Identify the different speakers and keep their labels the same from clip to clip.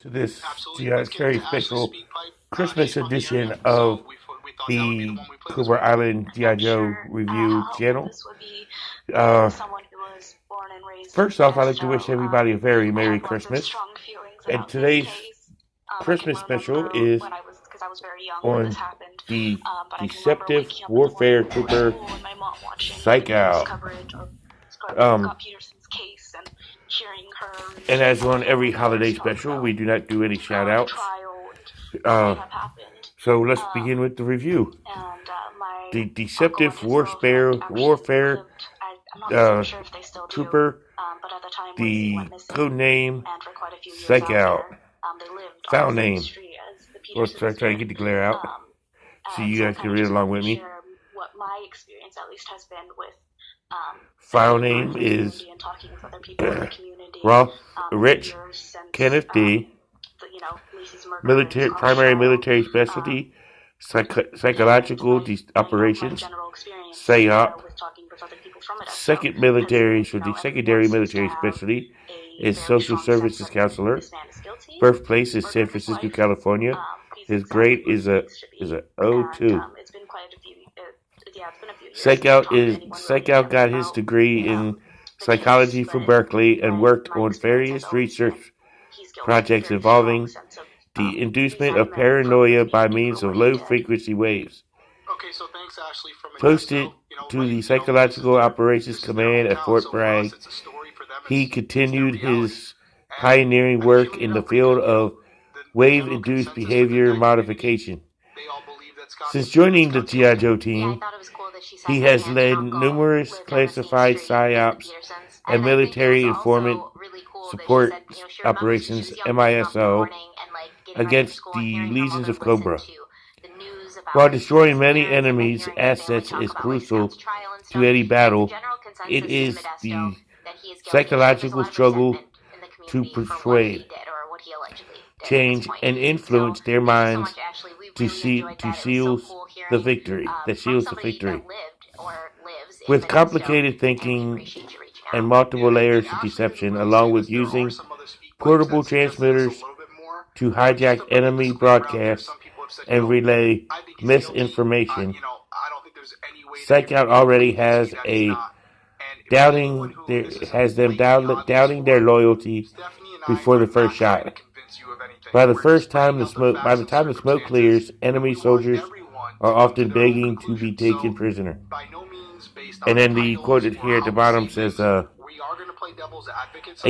Speaker 1: To this very special Christmas edition of the Cooper Island G.I. Joe review channel. First off, I'd like to wish everybody a very Merry Christmas. And today's Christmas special is on the Deceptive Warfare Trooper Psyche-Out. And as on every holiday special, we do not do any shout outs. So let's begin with the review. The Deceptive Warfare Trooper, the code name Psyche-Out. File name. Let's try to get the glare out so you guys can read along with me. File name is Rich Kenneth D. Primary military specialty, psychological operations, Psyche-Out. Secondary military specialty is social services counselor. Birthplace is San Francisco, California. His grade is a O2. Psyche-Out got his degree in psychology from Berkeley and worked on various research projects involving the inducement of paranoia by means of low-frequency waves. Posted to the Psychological Operations Command at Fort Bragg, he continued his pioneering work in the field of wave-induced behavior modification. Since joining the G.I. Joe team, he has led numerous classified PSYOPs and military informant support operations, MISO, against the legions of Cobra. While destroying many enemies' assets is crucial to any battle, it is the psychological struggle to persuade, change, and influence their minds to seal the victory. With complicated thinking and multiple layers of deception, along with using portable transmitters to hijack enemy broadcasts and relay misinformation, Psyche-Out already has them doubting their loyalty before the first shot. By the time the smoke clears, enemy soldiers are often begging to be taken prisoner. And then the quoted here at the bottom says, a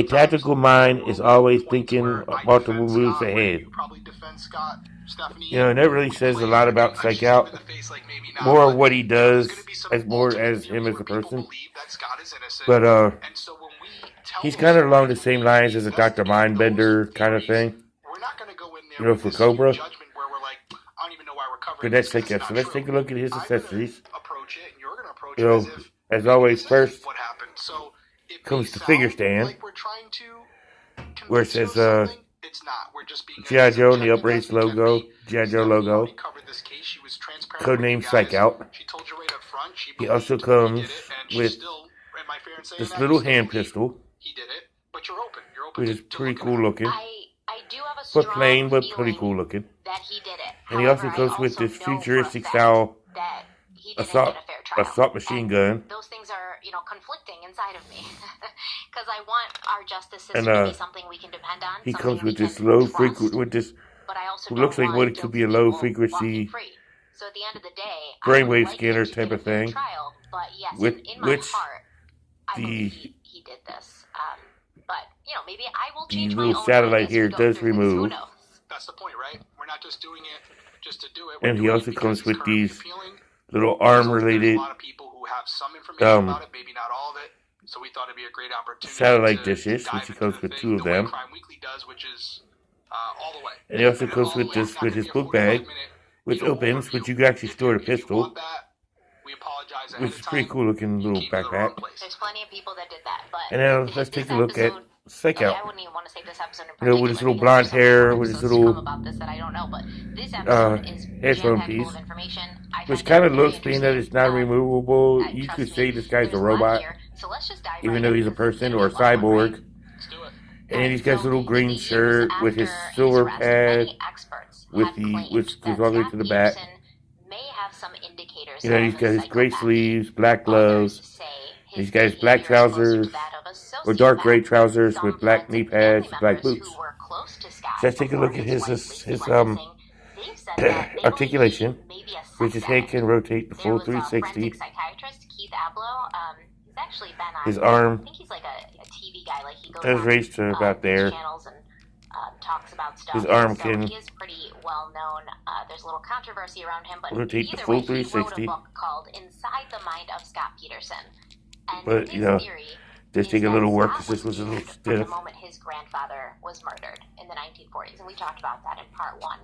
Speaker 1: tactical mind is always thinking multiple moves ahead. And that really says a lot about Psyche-Out. More of what he does, as him as a person. But he's kind of along the same lines as a Dr. Mindbender kind of thing. For Cobra. But that's Psyche-Out. So let's take a look at his accessories. As always, first comes the figure stand, where it says G.I. Joe and the upraised logo, G.I. Joe logo, codename Psyche-Out. He also comes with this little hand pistol, which is pretty cool looking. But plain, but pretty cool looking. And he also comes with this futuristic style assault machine gun.
Speaker 2: Those things are, conflicting inside of me. Because I want our justice system to be something we can depend on.
Speaker 1: He comes with this low frequency, looks like what it could be a low frequency
Speaker 2: so at the end of the day,
Speaker 1: brainwave scanner type of thing.
Speaker 2: Trial, but yes, in my heart, I believe he did this. But maybe I will change my own.
Speaker 1: The little satellite here does remove.
Speaker 2: Who knows? That's the point, right? We're not just doing it just to do it.
Speaker 1: And he also comes with these little arm-related satellite dishes, which he comes with 2 of them. And he also comes with his book bag, which opens, which you can actually store the pistol, which is a pretty cool looking little backpack.
Speaker 2: There's plenty of people that did that, but
Speaker 1: and now let's take a look at Psyche-Out.
Speaker 2: I wouldn't even want to say this episode in particular,
Speaker 1: with his little blonde hair, with his little headphone piece, which kind of looks, being that it's not removable, you could say this guy's a robot, even though he's a person or a cyborg. And then he's got his little green shirt with his silver pad, which goes all the way to the back. You know, he's got his gray sleeves, black gloves. He's got his black trousers, or dark gray trousers with black knee pads, black boots. So let's take a look at his articulation, which his head can rotate the full 360. His arm is raised to about there. His arm can
Speaker 2: he is pretty well known. There's a little controversy around him, but
Speaker 1: rotate the full 360.
Speaker 2: He wrote a book called Inside the Mind of Scott Peterson. And
Speaker 1: but you know, just take a little work because this was a little stiff.
Speaker 2: The moment his grandfather was murdered in the 1940s, and we talked about that in part 1.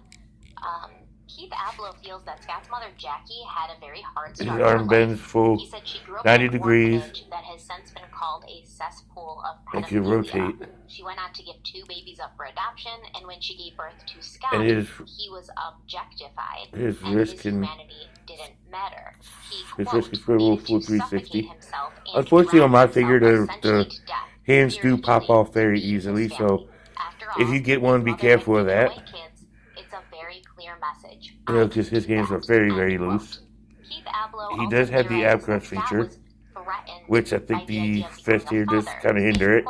Speaker 2: Keith Abloh feels that Scott's mother Jackie had a very hard start.
Speaker 1: His arm bends full 90 degrees.
Speaker 2: That has since been called a cesspool of pedophilia.
Speaker 1: Make it rotate.
Speaker 2: She went on to give 2 babies up for adoption, and when she gave birth to Scott, he was objectified,
Speaker 1: his
Speaker 2: and
Speaker 1: wrist
Speaker 2: his
Speaker 1: can,
Speaker 2: humanity didn't matter.
Speaker 1: His wrist can swivel full 360. Unfortunately, on my figure, the hands do pop off very easily, so if you get one, be careful of that. You know, because his hands are very, very loose. He does have the ab crunch feature, which I think the vest here does kind of hinder it.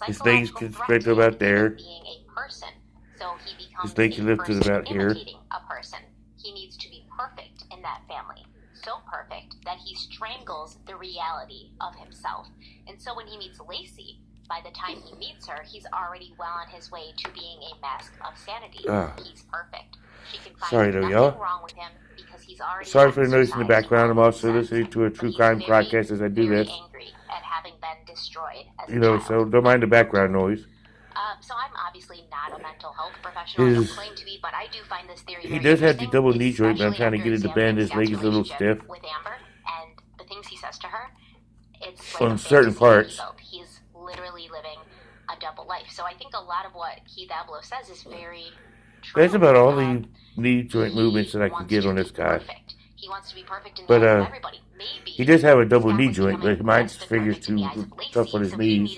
Speaker 1: His legs can spread to about there. His legs can lift to about here.
Speaker 2: He needs to be perfect in that family. So perfect that he strangles the reality of himself. And so when he meets Lacey, by the time he meets her, he's already well on his way to being a mask of sanity. He's perfect. She can find nothing wrong with him because he's already.
Speaker 1: Sorry for the noise in the background. I'm also listening to a true crime podcast as I do this.
Speaker 2: Angry at having been destroyed as
Speaker 1: you know, so don't mind the background noise.
Speaker 2: So I'm obviously not a mental health professional. I don't claim to be, but I do find this theory.
Speaker 1: He does have the double knee joint, but I'm trying to get it to bend. His leg is a little stiff.
Speaker 2: With Amber and the things he says to her, it's like
Speaker 1: on certain parts.
Speaker 2: He's literally living a double life. So I think a lot of what Keith Abloh says is very true.
Speaker 1: That's about all the knee joint movements that I can get on this guy.
Speaker 2: He wants to be perfect in the eyes of everybody. Maybe
Speaker 1: he does have a double knee joint, but mine figures too tough on his knees.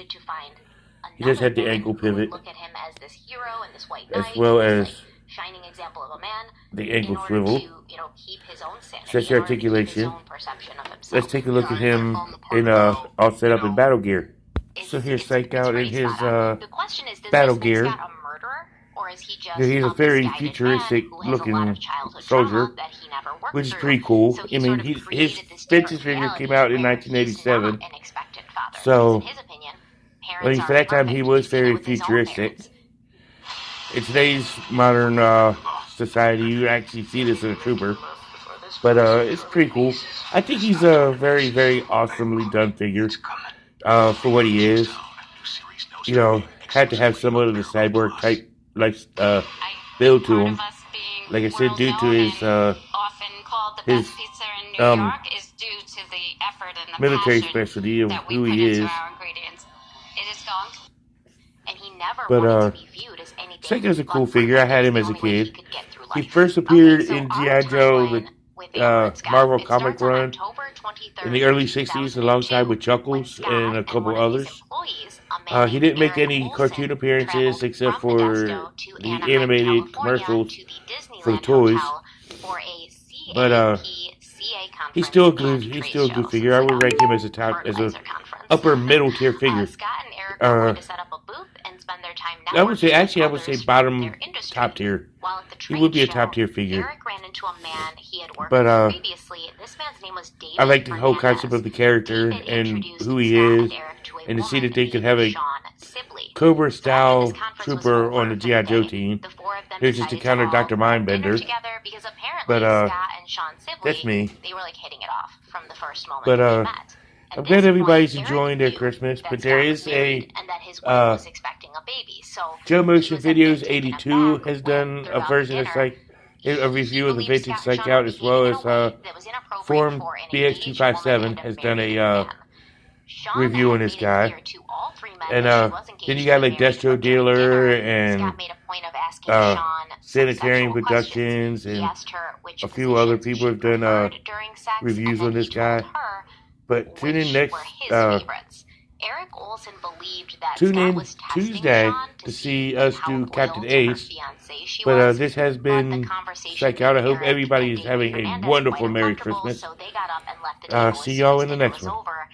Speaker 1: He does have the ankle pivot,
Speaker 2: look at him as this hero and this white
Speaker 1: as
Speaker 2: knight,
Speaker 1: well as
Speaker 2: shining example of a man,
Speaker 1: the ankle swivel.
Speaker 2: Keep his own sanity,
Speaker 1: such articulation. Let's take a look at him in all set up in battle gear. So here's Psyche-Out in his battle gear. He's a very futuristic looking soldier, which is pretty cool. I mean, his vintage figure came out in 1987, so I mean, for that time he was very futuristic. In today's modern society, you actually see this in a trooper, but it's pretty cool. I think he's a very, very awesomely done figure for what he is. You know, had to have somewhat of the cyborg type build to him. Like I said, due to his military specialty of who he is. But Psyche-Out's a cool figure. I had him as a kid. He first appeared in G.I. Joe, the Marvel comic run, in the early 60s, alongside with Chuckles and a couple others. He didn't make any cartoon appearances except for the animated commercials for the toys. But he's still a good figure. I would rank him as a upper middle tier figure. I would say bottom top tier. He would be a top tier figure. But I like the whole concept of the character and who he is, and to see that they could have a Cobra style trooper on the G.I. Joe team. Here's just to counter Dr. Mindbender. But that's me. But I'm glad everybody's enjoying their Christmas, but there is a Joe Motion Videos 82 has done a version of a review of the vintage Psyche-Out, as well as Form BX257 has done a review on this guy. And then you got like Destro Dealer and Sanitarium Productions and a few other people have done reviews on this guy. But tune in next
Speaker 2: Eric Olson believed that
Speaker 1: Tune
Speaker 2: Scott
Speaker 1: in
Speaker 2: was testing
Speaker 1: Tuesday
Speaker 2: Sean
Speaker 1: to see us
Speaker 2: how
Speaker 1: do
Speaker 2: loyal
Speaker 1: Captain
Speaker 2: to her
Speaker 1: Ace.
Speaker 2: fiancée she
Speaker 1: But
Speaker 2: was.
Speaker 1: this has
Speaker 2: But the
Speaker 1: been
Speaker 2: conversation
Speaker 1: Psych-Out. I
Speaker 2: made
Speaker 1: hope
Speaker 2: Eric
Speaker 1: everybody
Speaker 2: and
Speaker 1: is
Speaker 2: David
Speaker 1: having a
Speaker 2: Fernandez quite
Speaker 1: wonderful Merry
Speaker 2: uncomfortable,
Speaker 1: Christmas.
Speaker 2: so they got up and left the table
Speaker 1: See
Speaker 2: as soon
Speaker 1: y'all
Speaker 2: as
Speaker 1: in the
Speaker 2: dinner
Speaker 1: next
Speaker 2: was
Speaker 1: one.
Speaker 2: over.